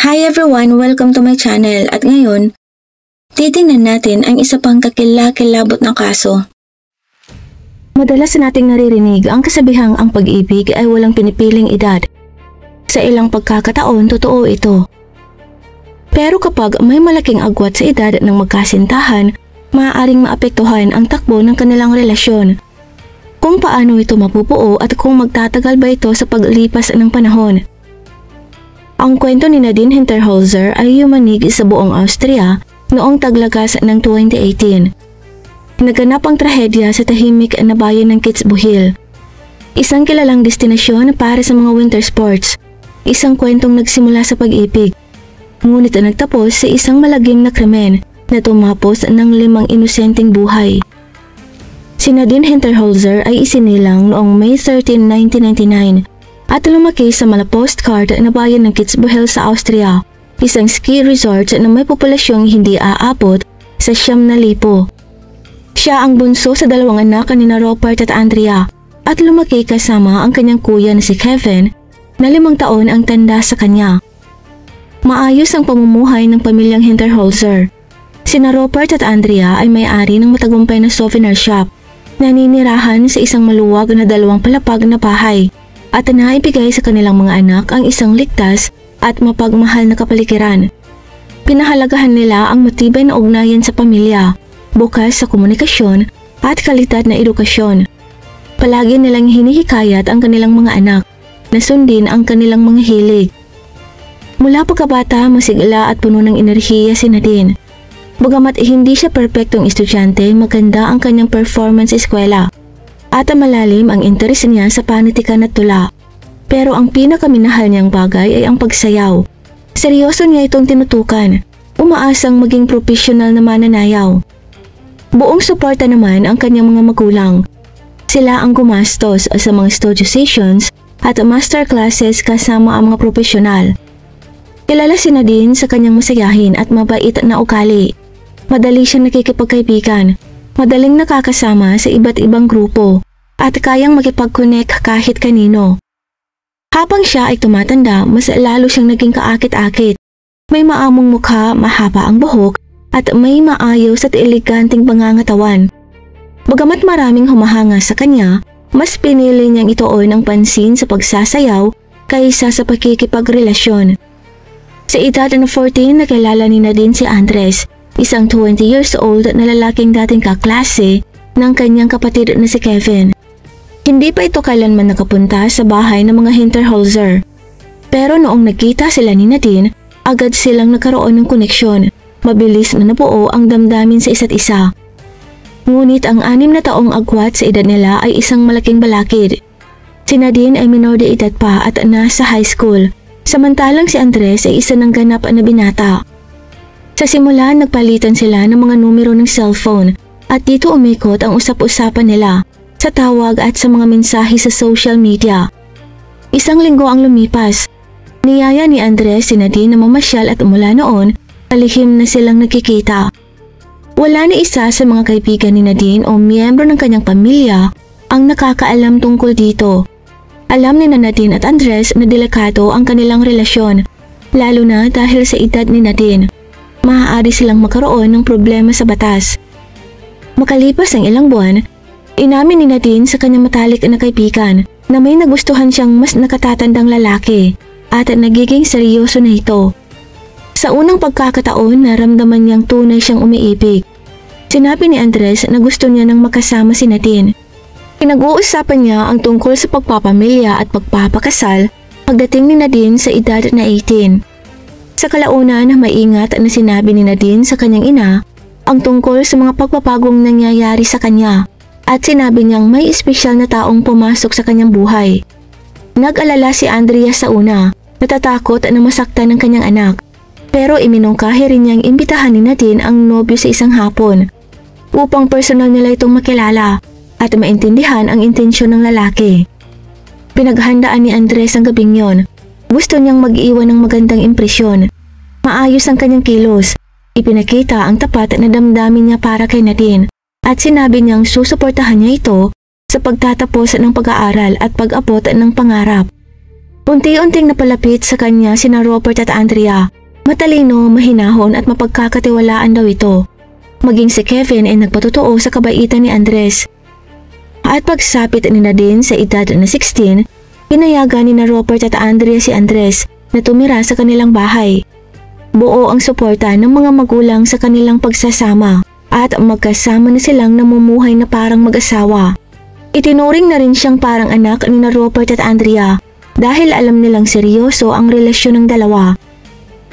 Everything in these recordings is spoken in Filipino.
Hi everyone! Welcome to my channel at ngayon, titingnan natin ang isa pang kakilakilabot na kaso. Madalas nating naririnig ang kasabihang ang pag-ibig ay walang pinipiling edad. Sa ilang pagkakataon, totoo ito. Pero kapag may malaking agwat sa edad ng magkasintahan, maaaring maapektuhan ang takbo ng kanilang relasyon. Kung paano ito mapupuo at kung magtatagal ba ito sa paglipas ng panahon. Ang kwento ni Nadine Hinterholzer ay yumanig sa buong Austria noong taglagas ng 2018. Naganap ang trahedya sa tahimik na bayan ng Kitzbühel. Isang kilalang destinasyon para sa mga winter sports. Isang kwentong nagsimula sa pag-ibig. Ngunit nagtapos sa isang malagim na krimen na tumapos ng 5 inosenteng buhay. Si Nadine Hinterholzer ay isinilang noong May 13, 1999 at lumaki sa postcard na bayan ng Kitzbühel sa Austria, isang ski resort na may populasyong hindi aabot sa 9,000. Siya ang bunso sa 2 anak ni Robert at Andrea at lumaki kasama ang kanyang kuya na si Kevin na 5 taon ang tanda sa kanya. Maayos ang pamumuhay ng pamilyang Hinterholzer. Sina Robert at Andrea ay may-ari ng matagumpay na souvenir shop, naninirahan sa isang maluwag na 2 palapag na bahay at naibigay sa kanilang mga anak ang isang ligtas at mapagmahal na kapaligiran. Pinahalagahan nila ang matibay na ugnayan sa pamilya, bukas sa komunikasyon at kalidad na edukasyon. Palagi nilang hinihikayat ang kanilang mga anak na sundin ang kanilang mga hilig. Mula pagkabata, masigla at puno ng enerhiya si Nadine. Bagamat hindi siya perpektong estudyante, maganda ang kanyang performance sa eskwela at malalim ang interes niya sa panitikan at tula. Pero ang pinakaminahal niyang bagay ay ang pagsayaw. Seryoso niya itong tinutukan, umaasang maging profesional na mananayaw. Buong suporta naman ang kanyang mga magulang. Sila ang gumastos sa mga studio sessions at master classes kasama ang mga profesional. Kilala si Nadine sa kanyang masayahin at mabait na ugali. Madali siyang nakikipagkaibigan, madaling nakakasama sa iba't ibang grupo at kayang makipag-connect kahit kanino. Habang siya ay tumatanda, mas lalo siyang naging kaakit-akit. May maamong mukha, mahaba ang buhok at may maayos at eleganteng pangangatawan. Bagamat maraming humahanga sa kanya, mas pinili niyang ituon ang pansin sa pagsasayaw kaysa sa pakikipagrelasyon. Sa edad na 14, nakilala ni Nadine si Andres, isang 20 years old na lalaking dating kaklase ng kanyang kapatid na si Kevin. Hindi pa ito kailanman nakapunta sa bahay ng mga Hinterholzer. Pero noong nagkita sila ni Nadine, agad silang nagkaroon ng koneksyon. Mabilis na nabuo ang damdamin sa isa't isa. Ngunit ang 6 na taong agwat sa edad nila ay isang malaking balakid. Si Nadine ay minor de edad pa at nasa high school, samantalang si Andres ay isa ng ganap na binata. Sa simula, nagpalitan sila ng mga numero ng cellphone at dito umikot ang usap-usapan nila sa tawag at sa mga mensahe sa social media. Isang linggo ang lumipas. Niyaya ni Andres si Nadine na mamasyal at mula noon, palihim na silang nagkikita. Wala ni isa sa mga kaibigan ni Nadine o miyembro ng kanyang pamilya ang nakakaalam tungkol dito. Alam ni Nadine at Andres na delikado ang kanilang relasyon, lalo na dahil sa edad ni Nadine. Maaari silang magkaroon ng problema sa batas. Makalipas ang ilang buwan, inamin ni Nadine sa kanyang matalik na kaibigan na may nagustuhan siyang mas nakatatandang lalaki at nagiging seryoso na ito. Sa unang pagkakataon, naramdaman niyang tunay siyang umiibig. Sinabi ni Andres na gusto niya nang makasama si Nadine. Pinag-uusapan niya ang tungkol sa pagpapamilya at pagpapakasal pagdating ni Nadine sa edad na 18. Sa kalaunan, maingat na sinabi ni Nadine sa kanyang ina ang tungkol sa mga pagpapagong nangyayari sa kanya at sinabi niyang may espesyal na taong pumasok sa kanyang buhay. Nag-alala si Andrea sa una, natatakot na masaktan ng kanyang anak. Pero iminungkahi rin niyang imbitahan ni Nadine ang nobyo sa isang hapon upang personal nila itong makilala at maintindihan ang intensyon ng lalaki. Pinaghandaan ni Andres ang gabing yon. Gusto niyang mag-iwan ng magandang impresyon. Maayos ang kanyang kilos. Ipinakita ang tapat na damdamin niya para kay Nadine at sinabi niyang susuportahan niya ito sa pagtatapos ng pag-aaral at pag-abot ng pangarap. Unti-unting napalapit sa kanya sina Robert at Andrea. Matalino, mahinahon at mapagkakatiwalaan daw ito. Maging si Kevin ay nagpatotoo sa kabaitan ni Andres. At pagsapit ni Nadine sa edad na 16, pinayagan ni na Robert at Andrea si Andres na tumira sa kanilang bahay. Buo ang suporta ng mga magulang sa kanilang pagsasama at magkasama na silang namumuhay na parang mag-asawa. Itinuring na rin siyang parang anak ni na Robert at Andrea dahil alam nilang seryoso ang relasyon ng dalawa.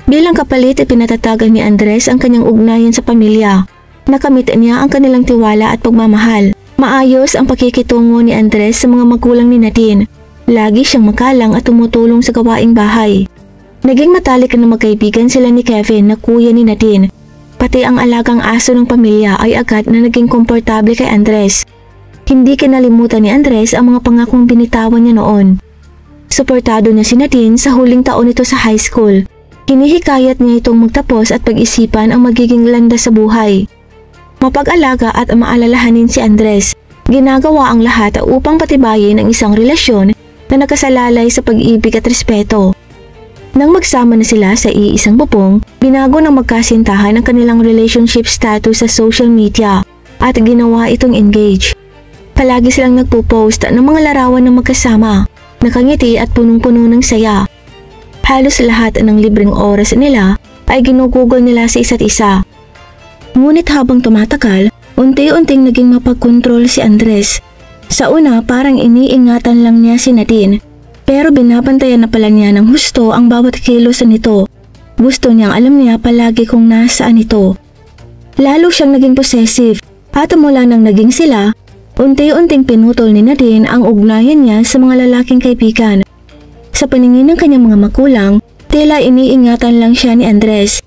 Bilang kapalit ay pinatatagan ni Andres ang kanyang ugnayan sa pamilya. Nakamit niya ang kanilang tiwala at pagmamahal. Maayos ang pakikitungo ni Andres sa mga magulang ni Nadine. Lagi siyang makalang at tumutulong sa gawaing bahay. Naging matalik na magkaibigan sila ni Kevin na kuya ni Nadine. Pati ang alagang aso ng pamilya ay agad na naging komportable kay Andres. Hindi kinalimutan ni Andres ang mga pangakong binitawan niya noon. Suportado niya si Nadine sa huling taon nito sa high school. Hinihikayat niya itong magtapos at pag-isipan ang magiging landas sa buhay. Mapag-alaga at maalalahanin si Andres. Ginagawa ang lahat upang patibayin ang isang relasyon na nakasalalay sa pag-ibig at respeto. Nang magsama na sila sa iisang bubong, binago ng magkasintahan ang kanilang relationship status sa social media at ginawa itong engage. Palagi silang nagpo-post ng mga larawan ng magkasama, nakangiti at punong-puno ng saya. Halos lahat ng libreng oras nila ay ginugugol nila sa isa't isa. Ngunit habang tumatagal, unti-unting naging mapagkontrol si Andres. Sa una parang iniingatan lang niya si Nadine, pero binabantayan na pala niya ng husto ang bawat kilos nito. Gusto niyang alam niya palagi kung nasaan ito. Lalo siyang naging possessive at mula nang naging sila, unti-unting pinutol ni Nadine ang ugnayan niya sa mga lalaking kaibigan. Sa paningin ng kanyang mga magulang, tila iniingatan lang siya ni Andres.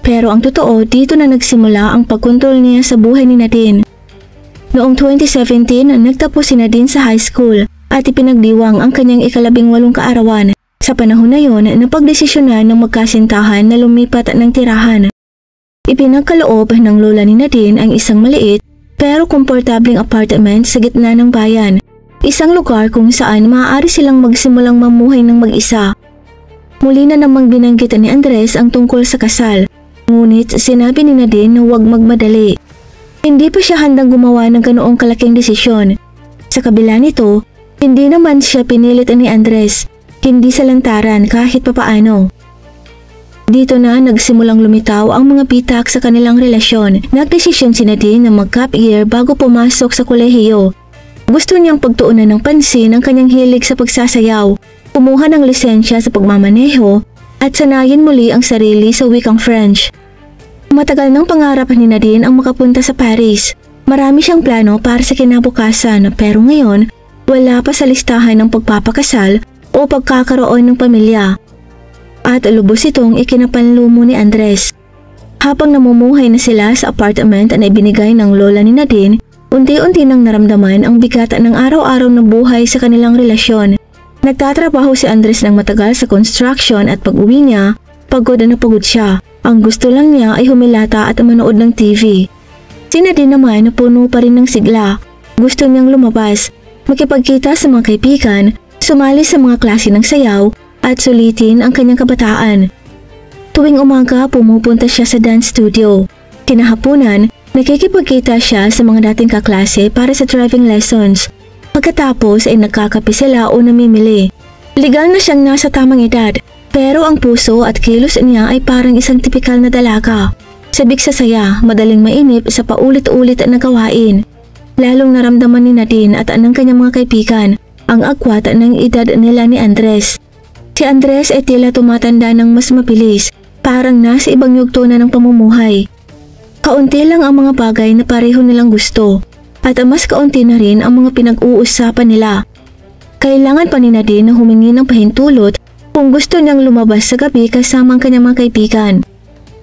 Pero ang totoo, dito na nagsimula ang pagkontrol niya sa buhay ni Nadine. Noong 2017, nagtapos si Nadine sa high school at ipinagdiwang ang kanyang ika-18 kaarawan. Sa panahon na yon, napagdesisyonan ng magkasintahan na lumipat ng tirahan. Ipinagkaloob ng lola ni Nadine ang isang maliit pero komportableng apartment sa gitna ng bayan. Isang lugar kung saan maaari silang magsimulang mamuhay ng mag-isa. Muli na namang binanggit ni Andres ang tungkol sa kasal, ngunit sinabi ni Nadine na huwag magmadali. Hindi pa siya handang gumawa ng ganoong kalaking desisyon. Sa kabila nito, hindi naman siya pinilit ni Andres, hindi sa lantaran kahit papaano. Dito na nagsimulang lumitaw ang mga bitak sa kanilang relasyon. Nagdesisyon si Nadine na mag-gap year bago pumasok sa kolehiyo. Gusto niyang pagtuunan ng pansin ang kanyang hilig sa pagsasayaw, kumuha ng lisensya sa pagmamaneho at sanayin muli ang sarili sa wikang French. Matagal ng pangarap ni Nadine ang makapunta sa Paris. Marami siyang plano para sa kinabukasan pero ngayon wala pa sa listahan ng pagpapakasal o pagkakaroon ng pamilya. At lubos itong ikinapanlumo ni Andres. Habang namumuhay na sila sa apartment na ibinigay ng lola ni Nadine, unti-unti nang naramdaman ang bigat ng araw-araw na buhay sa kanilang relasyon. Nagtatrabaho si Andres ng matagal sa construction at pag-uwi niya, pagod na pagod siya. Ang gusto lang niya ay humilata at manood ng TV. Si Nadine naman na puno pa rin ng sigla. Gusto niyang lumabas, makipagkita sa mga kaibigan, sumali sa mga klase ng sayaw at sulitin ang kanyang kabataan. Tuwing umaga pumupunta siya sa dance studio. Kinahaponan, nakikipagkita siya sa mga dating kaklase para sa driving lessons. Pagkatapos ay nagkakape sila o namimili. Legal na siyang nasa tamang edad, pero ang puso at kilos niya ay parang isang tipikal na dalaga. Sabik sa saya, madaling mainip sa paulit-ulit na gawain. Lalong naramdaman ni Nadine at ng kanyang mga kaibigan ang agwat ng edad nila ni Andres. Si Andres ay tila tumatanda ng mas mabilis, parang nasa ibang yugto na ng pamumuhay. Kaunti lang ang mga bagay na pareho nilang gusto at mas kaunti na rin ang mga pinag-uusapan nila. Kailangan pa ni Nadine na humingi ng pahintulot kung gusto niyang lumabas sa gabi kasama ang kanyang mga kaibigan.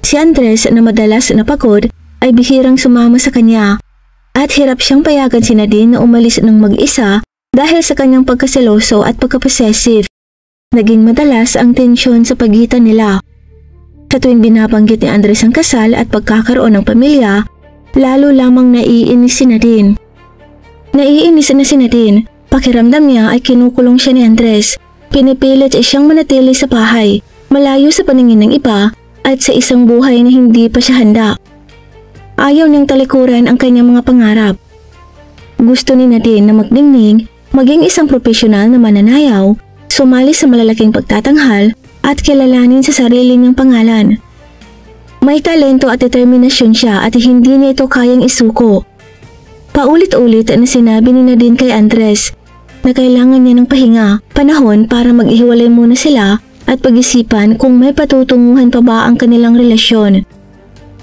Si Andres na madalas napagod ay bihirang sumama sa kanya at hirap siyang payagan si Nadine na umalis ng mag-isa dahil sa kanyang pagkaseloso at pagkapossessive. Naging madalas ang tensyon sa pagitan nila. Sa tuwing binabanggit ni Andres ang kasal at pagkakaroon ng pamilya, lalo lamang naiinis si Nadine. Naiinis na si Nadine, pakiramdam niya ay kinukulong siya ni Andres. Pinipilit siyang manatili sa bahay, malayo sa paningin ng iba at sa isang buhay na hindi pa siya handa. Ayaw niyang talikuran ang kanyang mga pangarap. Gusto ni Nadine na magdingning, maging isang profesional na mananayaw, sumali sa malalaking pagtatanghal at kilalanin sa sarili niyang pangalan. May talento at determinasyon siya at hindi niya ito kayang isuko. Paulit-ulit na sinabi ni Nadine kay Andres na kailangan niya ng pahinga, panahon para maghiwalay muna sila at pag-isipan kung may patutunguhan pa ba ang kanilang relasyon.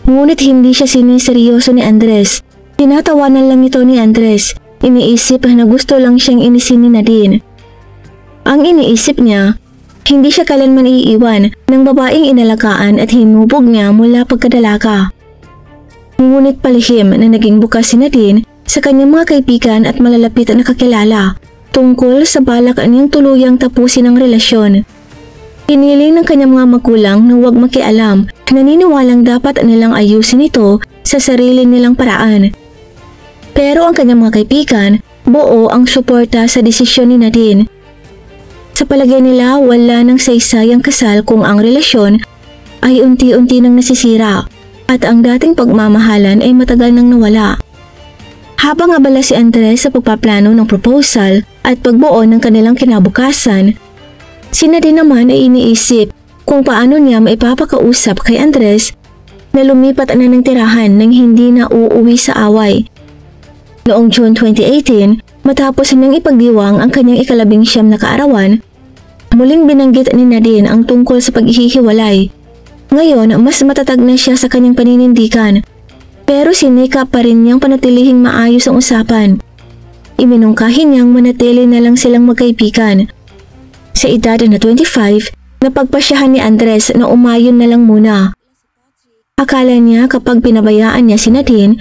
Ngunit hindi siya siniseryoso ni Andres. Tinatawanan lang ito ni Andres. Iniisip na gusto lang siyang inisin ni Nadine. Ang iniisip niya, hindi siya kailanman iiwan ng babaeng inalagaan at hinubog niya mula pagkadalaga. Ngunit palihim na naging bukas si Nadine sa kanyang mga kaibigan at malalapit na kakilala tungkol sa balak niyang tuluyang tapusin ang relasyon. Pinili ng kanyang mga magulang na huwag makialam, naniniwalang dapat nilang ayusin ito sa sarili nilang paraan. Pero ang kanyang mga kaibigan, buo ang suporta sa desisyon ni Nadine. Sa palagay nila, wala nang saysayang kasal kung ang relasyon ay unti-unti nang nasisira at ang dating pagmamahalan ay matagal nang nawala. Habang abala si Andres sa pagpaplano ng proposal at pagbuo ng kanilang kinabukasan, si Nadine naman ay iniisip kung paano niya maipapakausap kay Andres na lumipat na ng tirahan nang hindi na uuwi sa away. Noong June 2018, matapos niyang ipagdiwang ang kanyang ika-19 na kaarawan, muling binanggit ni Nadine ang tungkol sa paghihiwalay. Ngayon, mas matatag na siya sa kanyang paninindigan. Pero sinikap pa rin niyang panatilihing maayos ang usapan. Iminungkahi niyang manatili na lang silang magkaibigan. Sa edad na 25, napagpasyahan ni Andres na umayon na lang muna. Akala niya kapag pinabayaan niya si Nadine,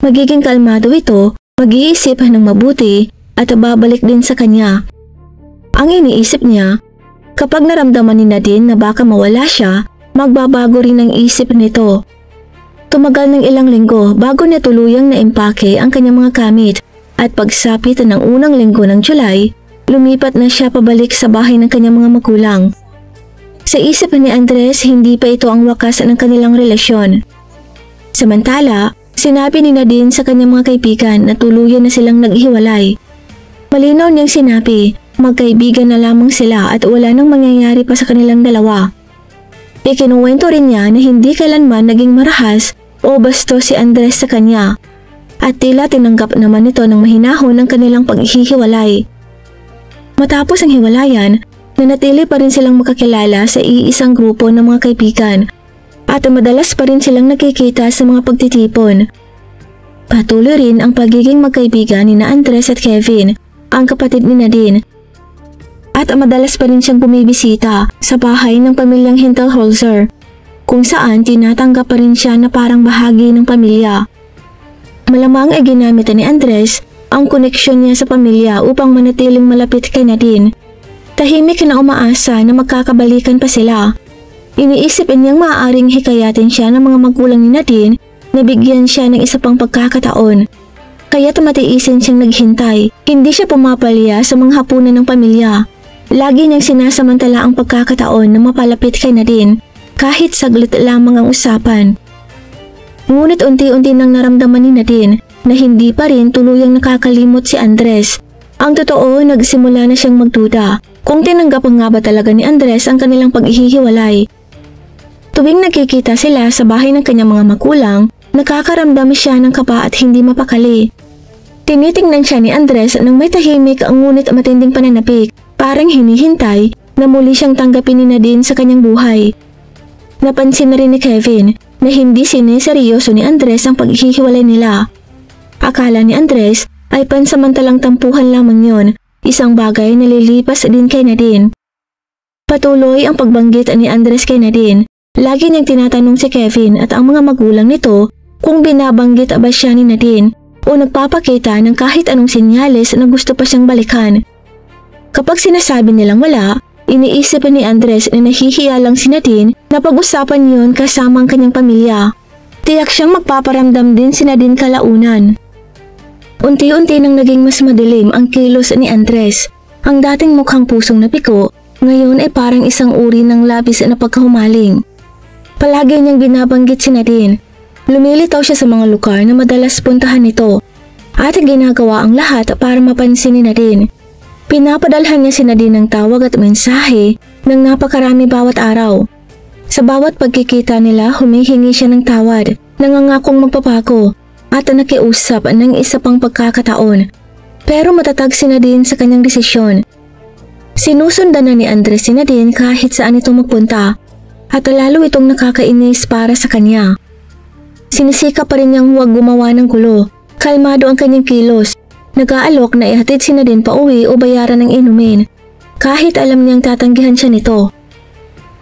magiging kalmado ito, mag-iisip ng mabuti at babalik din sa kanya. Ang iniisip niya, kapag naramdaman ni Nadine na baka mawala siya, magbabago rin ang isip nito. Tumagal ng ilang linggo bago niya tuluyang naimpake ang kanyang mga gamit at pagsapit ng unang linggo ng July, lumipat na siya pabalik sa bahay ng kanyang mga magulang. Sa isip ni Andres, hindi pa ito ang wakas ng kanilang relasyon. Samantala, sinabi ni Nadine sa kanyang mga kaibigan na tuluyan na silang naghiwalay. Malinaw niyang sinabi, magkaibigan na lamang sila at wala nang mangyayari pa sa kanilang dalawa. Ikinuwento rin niya na hindi kailanman naging marahas o bastos si Andres sa kanya at tila tinanggap naman nito ng mahinahon ng kanilang paghihiwalay. Matapos ang hiwalayan, nanatili pa rin silang makakilala sa iisang grupo ng mga kaibigan at madalas pa rin silang nakikita sa mga pagtitipon. Patuloy rin ang pagiging magkaibigan ni Andres at Kevin, ang kapatid ni Nadine. At madalas pa rin siyang bumibisita sa bahay ng pamilyang Hinterholzer, kung saan tinatanggap pa rin siya na parang bahagi ng pamilya. Malamang ay ginamit ni Andres ang koneksyon niya sa pamilya upang manatiling malapit kay Nadine. Tahimik na umaasa na magkakabalikan pa sila. Iniisip niyang maaaring hikayatin siya ng mga magulang ni Nadine na bigyan siya ng isa pang pagkakataon. Kaya't matiisin siyang naghintay. Hindi siya pumapalya sa mga hapunan ng pamilya. Lagi niyang sinasamantala ang pagkakataon na mapalapit kay Nadine kahit saglit lamang ang usapan. Ngunit unti-unti nang naramdaman ni Nadine na hindi pa rin tuluyang nakakalimot si Andres. Ang totoo, nagsimula na siyang magduda kung tinanggap nga ba talaga ni Andres ang kanilang paghihiwalay. Tuwing nagkikita sila sa bahay ng kanyang mga magulang, nakakaramdam siya ng kaba at hindi mapakali. Tinitingnan siya ni Andres nang may tahimik ang ngunit matinding pananapik, parang hinihintay na muli siyang tanggapin ni Nadine sa kanyang buhay. Napansin na rin ni Kevin na hindi siniseryoso ni Andres ang paghihiwalay nila. Akala ni Andres ay pansamantalang tampuhan lamang yon, isang bagay na lilipas din kay Nadine. Patuloy ang pagbanggit ni Andres kay Nadine. Lagi niyang tinatanong si Kevin at ang mga magulang nito kung binabanggit ba siya ni Nadine o nagpapakita ng kahit anong senyales na gusto pa siyang balikan. Kapag sinasabi nilang wala, iniisip ni Andres na nahihiya lang si Nadine na pag-usapan yon kasama ang kanyang pamilya. Tiyak siyang magpaparamdam din si Nadine kalaunan. Unti-unti nang naging mas madilim ang kilos ni Andres. Ang dating mukhang pusong napiko, ngayon ay parang isang uri ng labis na pagkahumaling. Palagi niyang binabanggit si Nadine. Lumilitaw siya sa mga lugar na madalas puntahan nito at ginagawa ang lahat para mapansin ni Nadine. Pinapadalhan niya si Nadine ng tawag at mensahe ng napakarami bawat araw. Sa bawat pagkikita nila, humihingi siya ng tawad, nangangakong magpapago at nakiusap ng isa pang pagkakataon. Pero matatag si Nadine sa kanyang desisyon. Sinusundan na ni Andres si Nadine kahit saan ito magpunta at lalo itong nakakainis para sa kanya. Sinisika pa rin niyang huwag gumawa ng gulo. Kalmado ang kanyang kilos. Nag-aalok na ihatid si Nadine pa uwi o bayaran ng inumin kahit alam niyang tatanggihan siya nito.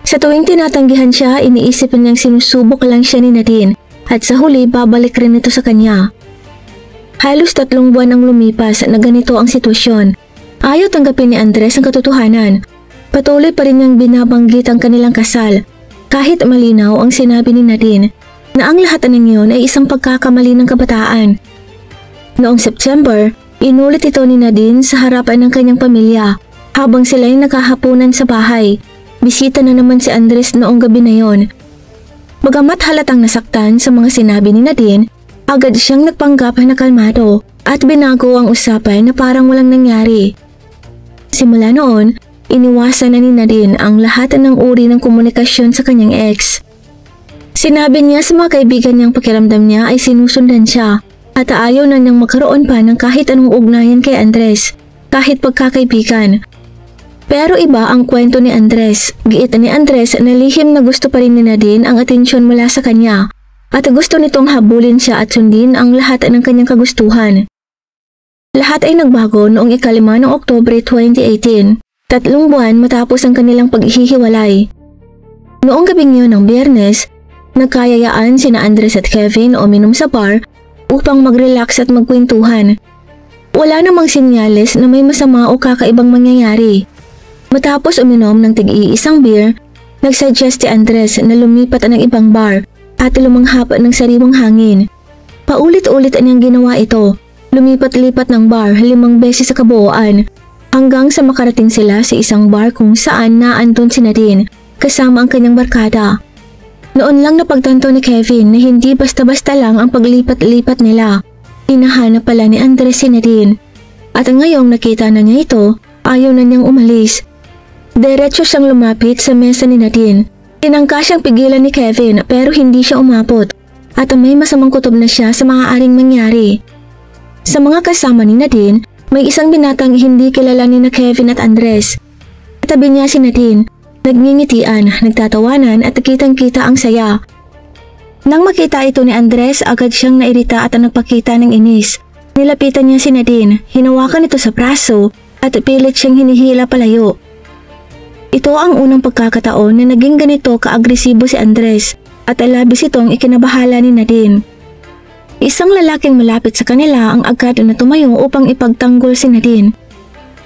Sa tuwing tinatanggihan siya, iniisip niyang sinusubok lang siya ni Nadine at sa huli babalik rin ito sa kanya. Halos 3 buwan ang lumipas na ganito ang sitwasyon. Ayaw tanggapin ni Andres ang katotohanan. Patuloy pa rin niyang binabanggit ang kanilang kasal kahit malinaw ang sinabi ni Nadine na ang lahat ng iyon ay isang pagkakamali ng kabataan. Noong September, inulit ito ni Nadine sa harapan ng kanyang pamilya habang sila'y nakahapunan sa bahay. Bisita na naman si Andres noong gabi na yon. Bagamat halatang nasaktan sa mga sinabi ni Nadine, agad siyang nagpanggap na kalmado at binago ang usapan na parang walang nangyari. Simula noon, iniwasan na ni Nadine ang lahat ng uri ng komunikasyon sa kanyang ex. Sinabi niya sa mga kaibigan niyang pakiramdam niya ay sinusundan siya at ayaw na niyang magkaroon pa ng kahit anong ugnayan kay Andres, kahit pagkakaibigan. Pero iba ang kwento ni Andres. Giit ni Andres na lihim na gusto pa rin ni Nadine ang atensyon mula sa kanya at gusto nitong habulin siya at sundin ang lahat ng kanyang kagustuhan. Lahat ay nagbago noong 5 ng Oktubre 2018, 3 buwan matapos ang kanilang paghihiwalay. Noong gabing yun ng Biyernes, nagkayayaan sina Andres at Kevin o minom sa bar upang mag-relax at magkwentuhan. Wala namang sinyales na may masama o kakaibang mangyayari. Matapos uminom ng tig-iisang beer, nagsuggest si Andres na lumipat ng ibang bar at lumanghap ng sariwang hangin. Paulit-ulit niyang ginawa ito. Lumipat-lipat ng bar 5 beses sa kabuuan hanggang sa makarating sila sa isang bar kung saan naandun si Nadine kasama ang kanyang barkada. Noon lang napagtanto ni Kevin na hindi basta-basta lang ang paglipat-lipat nila. Hinahanap pala ni Andres si Nadine. At ngayong nakita na niya ito, ayaw na niyang umalis. Diretso siyang lumapit sa mesa ni Nadine. Tinangka siyang pigilan ni Kevin pero hindi siya umapot at may masamang kutob na siya sa maaaring mangyari. Sa mga kasama ni Nadine, may isang binatang hindi kilala ni na Kevin at Andres. Tabi niya si Nadine, nagngingitian, nagtatawanan at kitang-kita ang saya. Nang makita ito ni Andres, agad siyang nairita at nagpakita ng inis. Nilapitan niya si Nadine, hinawakan ito sa braso at pilit siyang hinihila palayo. Ito ang unang pagkakataon na naging ganito ka-agresibo si Andres at labis itong ikinabahala ni Nadine. Isang lalaking malapit sa kanila ang agad na tumayo upang ipagtanggol si Nadine.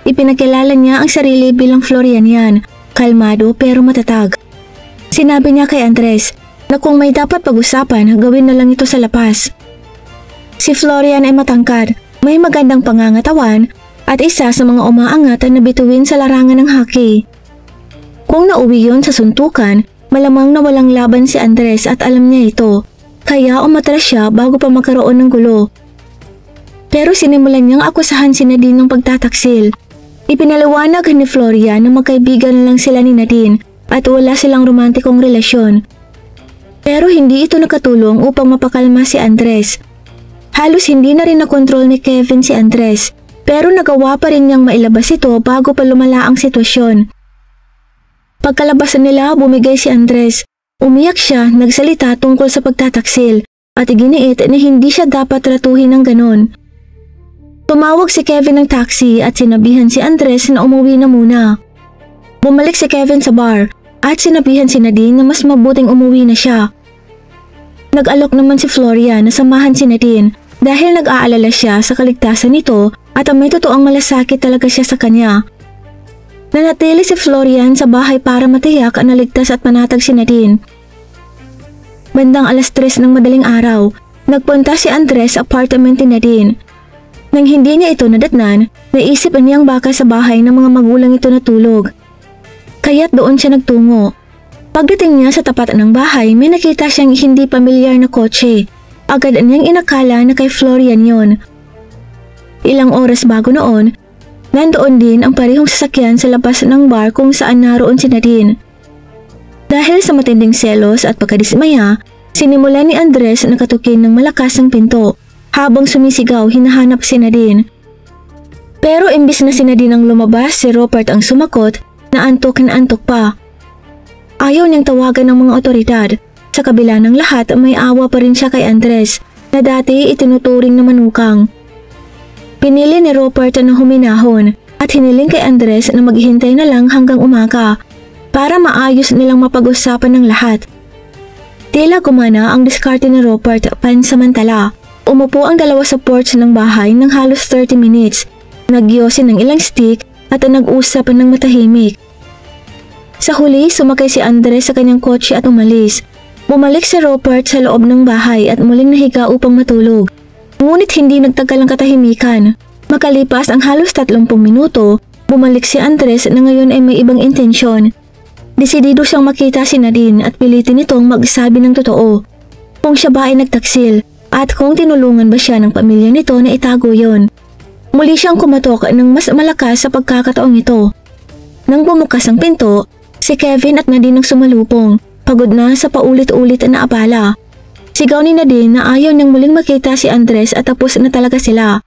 Ipinakilala niya ang sarili bilang Florianian, kalmado pero matatag. Sinabi niya kay Andres na kung may dapat pag-usapan, gawin na lang ito sa lapas. Si Florian ay matangkad, may magandang pangangatawan at isa sa mga umaangat na bituin sa larangan ng hockey. Kung nauwi yon sa suntukan, malamang na walang laban si Andres at alam niya ito. Kaya umatras siya bago pa magkaroon ng gulo. Pero sinimulan niyang akusahan si Nadine ng pagtataksil. Ipinaliwanag ni Florian na magkaibigan lang sila ni Nadine at wala silang romantikong relasyon. Pero hindi ito nakatulong upang mapakalma si Andres. Halos hindi na rin nakontrol ni Kevin si Andres, pero nagawa pa rin niyang mailabas ito bago pa lumala ang sitwasyon. Pagkalabas nila, bumigay si Andres. Umiyak siya, nagsalita tungkol sa pagtataksil at iginiit na hindi siya dapat tratuhin ng ganon. Tumawag si Kevin ng taxi at sinabihan si Andres na umuwi na muna. Bumalik si Kevin sa bar at sinabihan si Nadine na mas mabuting umuwi na siya. Nag-alok naman si Florian na samahan si Nadine dahil nag-aalala siya sa kaligtasan nito at may totoong malasakit talaga siya sa kanya. Nanatili si Florian sa bahay para matiyak na ligtas at panatag si Nadine. Bandang 3:00 ng madaling araw, nagpunta si Andres sa apartment ni Nadine. Nang hindi niya ito nadatnan, naisip niyang baka sa bahay ng mga magulang ito natulog. Kaya't doon siya nagtungo. Pagdating niya sa tapat ng bahay, may nakita siyang hindi pamilyar na kotse. Agad niyang inakala na kay Florian yon. Ilang oras bago noon, nandoon din ang parehong sasakyan sa labas ng bar kung saan naroon si Nadine. Dahil sa matinding selos at pagkadismaya, sinimulan ni Andres na katukin ng malakas ang pinto. Habang sumisigaw, hinahanap si Nadine. Pero imbis na si Nadine ang lumabas, si Rupert ang sumakot na antok pa. Ayaw niyang tawagan ng mga otoridad. Sa kabila ng lahat, may awa pa rin siya kay Andres na dati itinuturing na manukang. Pinili ni Rupert na huminahon at hiniling kay Andres na maghihintay na lang hanggang umaga para maayos nilang mapag-usapan ng lahat. Tila gumana ang diskarte ni Rupert pansamantala. Umupo ang dalawa sa porch ng bahay ng halos 30 minutes. Nagyosin ng ilang stick at nag-usap ng matahimik. Sa huli, sumakay si Andres sa kanyang kotse at umalis. Bumalik si Rupert sa loob ng bahay at muling nahiga upang matulog. Ngunit hindi nagtagal ang katahimikan. Makalipas ang halos 30 minuto, bumalik si Andres na ngayon ay may ibang intensyon. Desidido siyang makita si Nadine at pilitin itong magsabi ng totoo. Kung siya ba ay nagtaksil at kung tinulungan ba siya ng pamilya nito na itago yon. Muli siyang kumatok ng mas malakas sa pagkakataong ito. Nang bumukas ang pinto, si Kevin at Nadine ang sumalupong, pagod na sa paulit-ulit na abala. Sigaw ni Nadine na ayaw niyang muling makita si Andres at tapos na talaga sila.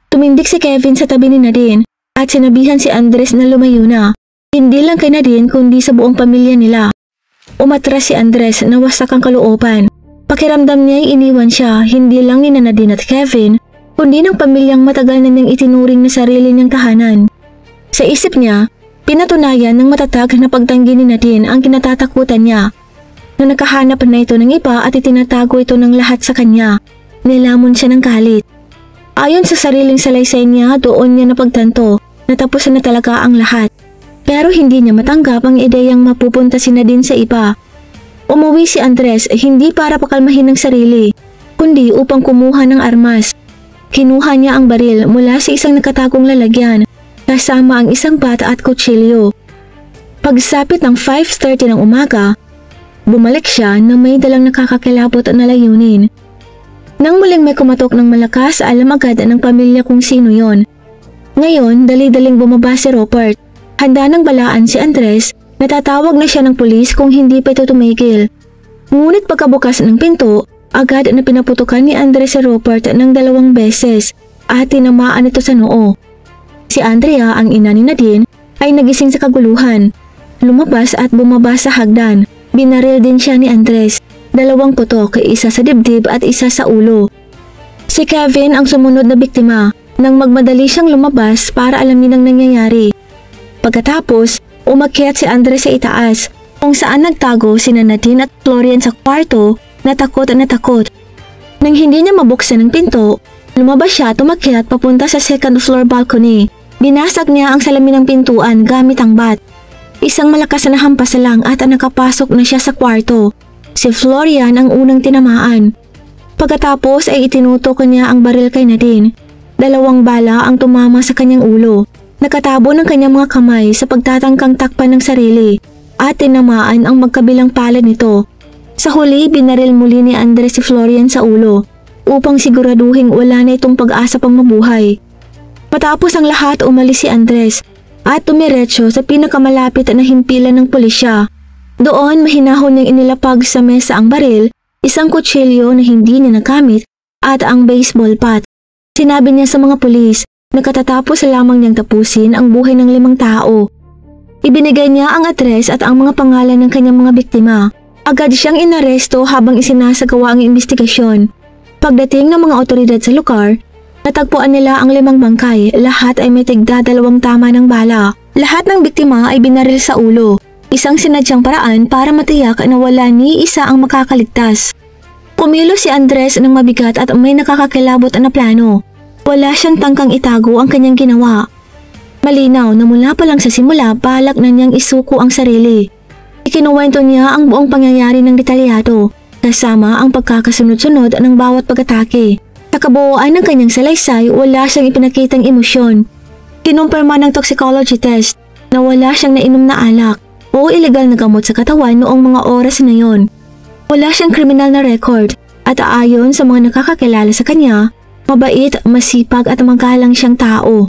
Tumindig si Kevin sa tabi ni Nadine at sinabihan si Andres na lumayo na. Hindi lang kay Nadine kundi sa buong pamilya nila. Umatras si Andres na wasak ang kalooban. Pakiramdam niya ay iniwan siya hindi lang ni Nadine at Kevin, kundi ng pamilyang matagal na niyang itinuring na sarili niyang tahanan. Sa isip niya, pinatunayan ng matatag na pagtanggi ni Nadine ang kinatatakutan niya, na nakahanap na ito ng iba at itinatago ito ng lahat sa kanya. Nilamon siya ng galit. Ayon sa sariling salaysay niya, doon niya napagtanto na tapos na talaga ang lahat. Pero hindi niya matanggap ang ideyang mapupunta si Nadine sa iba. Umuwi si Andres hindi para pakalmahin ng sarili, kundi upang kumuha ng armas. Kinuha niya ang baril mula sa isang nakatagong lalagyan, kasama ang isang bat at kutsilyo. Pagsapit ng 5:30 ng umaga, bumalik siya na may dalang nakakakilabot na layunin. Nang muling may kumatok ng malakas, alam agad ng pamilya kung sino yon. Ngayon, dali-daling bumaba si Rupert. Handa nang balaan si Andres. Natatawag na siya ng pulis kung hindi pa ito tumigil. Ngunit pagkabukas ng pinto, agad na pinaputukan ni Andres si Rupert ng 2 beses at tinamaan ito sa noo. Si Andrea, ang ina ni Nadine, ay nagising sa kaguluhan. Lumabas at bumaba sa hagdan. Binaril din siya ni Andres. 2 putok, isa sa dibdib at isa sa ulo. Si Kevin ang sumunod na biktima nang magmadali siyang lumabas para alamin ang nangyayari. Pagkatapos, umakyat si Andres sa itaas kung saan nagtago sina Nadine at Florian sa kwarto na takot. Nang hindi niya mabuksan ang pinto, lumabas siya at umakyat papunta sa 2nd floor balcony. Binasag niya ang salamin ng pintuan gamit ang bat. Isang malakas na hampas lang at nakapasok na siya sa kwarto. Si Florian ang unang tinamaan. Pagkatapos ay itinutok niya ang baril kay Nadine. 2 bala ang tumama sa kanyang ulo. Nakatabo ng kanyang mga kamay sa pagtatangkang takpan ng sarili at tinamaan ang magkabilang palad nito. Sa huli, binaril muli ni Andres si Florian sa ulo upang siguraduhin wala na itong pag-asa pang mabuhay. Matapos ang lahat, umalis si Andres at tumiretso sa pinakamalapit na himpilan ng pulisya. Doon, mahinahon niyang inilapag sa mesa ang baril, isang kutsilyo na hindi niya nagamit at ang baseball bat. Sinabi niya sa mga pulis, nakatatapos lamang niyang tapusin ang buhay ng 5 tao. Ibinigay niya ang address at ang mga pangalan ng kanyang mga biktima. Agad siyang inaresto habang isinasagawa ang investigasyon. Pagdating ng mga otoridad sa lugar, natagpuan nila ang 5 bangkay. Lahat ay may tigda 2 tama ng bala. Lahat ng biktima ay binaril sa ulo. Isang sinadyang paraan para matiyak na wala ni isa ang makakaligtas. Kumilos si Andres ng mabigat at may nakakakilabot na plano. Wala siyang tangkang itago ang kanyang ginawa. Malinaw na mula pa lang sa simula, balak na niyang isuko ang sarili. Ikinuwento niya ang buong pangyayari ng detalyado, kasama ang pagkakasunod-sunod ng bawat pag-atake. Sa Sa kabuuan ng kanyang salaysay, wala siyang ipinakitang emosyon. Kinumpirma ng toxicology test na wala siyang nainom na alak o ilegal na gamot sa katawan noong mga oras na yon. Wala siyang kriminal na record at ayon sa mga nakakakilala sa kanya, mabait, masipag at magalang siyang tao.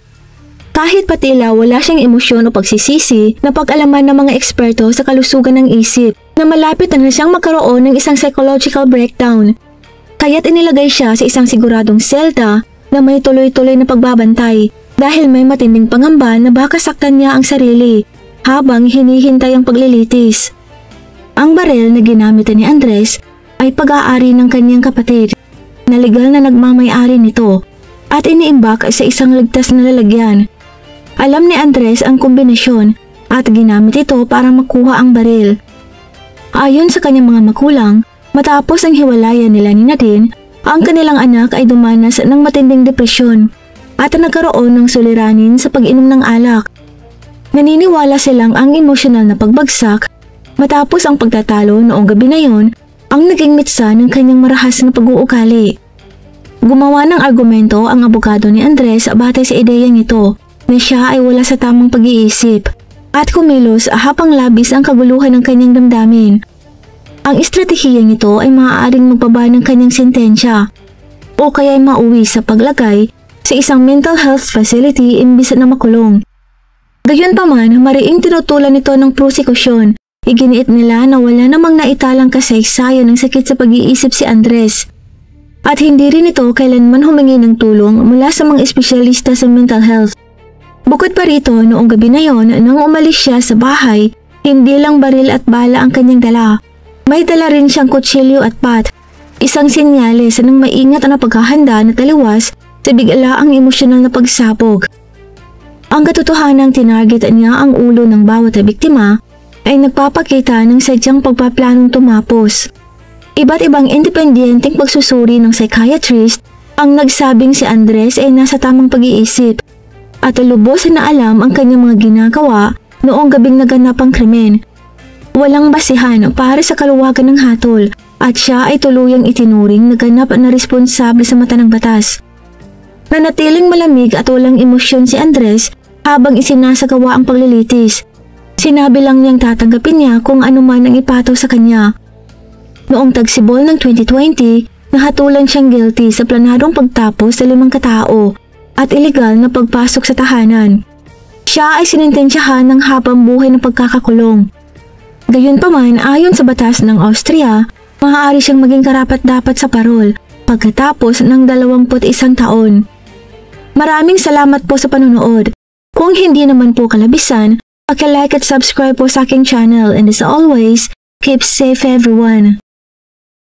Kahit pa tila wala siyang emosyon o pagsisisi, napag-alaman ng mga eksperto sa kalusugan ng isip na malapit na siyang magkaroon ng isang psychological breakdown. Kaya't inilagay siya sa isang siguradong selda na may tuloy-tuloy na pagbabantay dahil may matinding pangamba na baka saktan niya ang sarili habang hinihintay ang paglilitis. Ang barel na ginamit ni Andres ay pag-aari ng kanyang kapatid na legal na nagmamay-ari nito at iniimbak sa isang ligtas na lalagyan. Alam ni Andres ang kombinasyon at ginamit ito para makuha ang baril. Ayon sa kanyang mga magulang, matapos ang hiwalayan nila ni Nadine, ang kanilang anak ay dumanas ng matinding depresyon at nagkaroon ng suliranin sa pag-inom ng alak. Naniniwala silang ang emosyonal na pagbagsak matapos ang pagtatalo noong gabi na yon ang naging mitsa ng kanyang marahas na pag-uugali. Gumawa ng argumento ang abogado ni Andres batay sa ideyang ito na siya ay wala sa tamang pag-iisip at kumilos habang labis ang kaguluhan ng kanyang damdamin. Ang estratehiyang ito ay maaaring magbaba ng kanyang sentensya o kaya ay mauwi sa paglagay sa isang mental health facility imbis na makulong. Gayunpaman, mariing tinutulan nito ng prosekusyon. Iginiit nila na wala namang naitalang kasaysayan ng sakit sa pag-iisip si Andres. At hindi rin ito kailanman humingi ng tulong mula sa mga espesyalista sa mental health. Bukod pa rito, noong gabi na yon, nang umalis siya sa bahay, hindi lang baril at bala ang kanyang dala. May dala rin siyang kutsilyo at bat. Isang senyales ng maingat na paghahanda na taliwas sa biglaang emosyonal na pagsabog. Ang katotohanang tinarget niya ang ulo ng bawat biktima ay nagpapakita ng sadyang pagpaplanong tumapos. Iba't ibang independenteng pagsusuri ng psychiatrist ang nagsabing si Andres ay nasa tamang pag-iisip at lubos na alam ang kanyang mga ginagawa noong gabing naganap ang krimen. Walang basihan para sa kaluwagan ng hatol at siya ay tuluyang itinuring na ganap na responsable sa mata ng batas. Nanatiling malamig at walang emosyon si Andres habang isinasagawa ang paglilitis. Sinabi lang niyang tatanggapin niya kung ano man ang ipataw sa kanya. Noong tagsibol ng 2020, nahatulan siyang guilty sa planadong pagtapos sa 5 katao at ilegal na pagpasok sa tahanan. Siya ay sinintensyahan ng habang buhay na pagkakakulong. Gayunpaman, ayon sa batas ng Austria, maaari siyang maging karapat-dapat sa parol pagkatapos ng 21 taon. Maraming salamat po sa panonood. Kung hindi naman po kalabisan, paki-like at subscribe po sa aking channel and as always, keep safe everyone.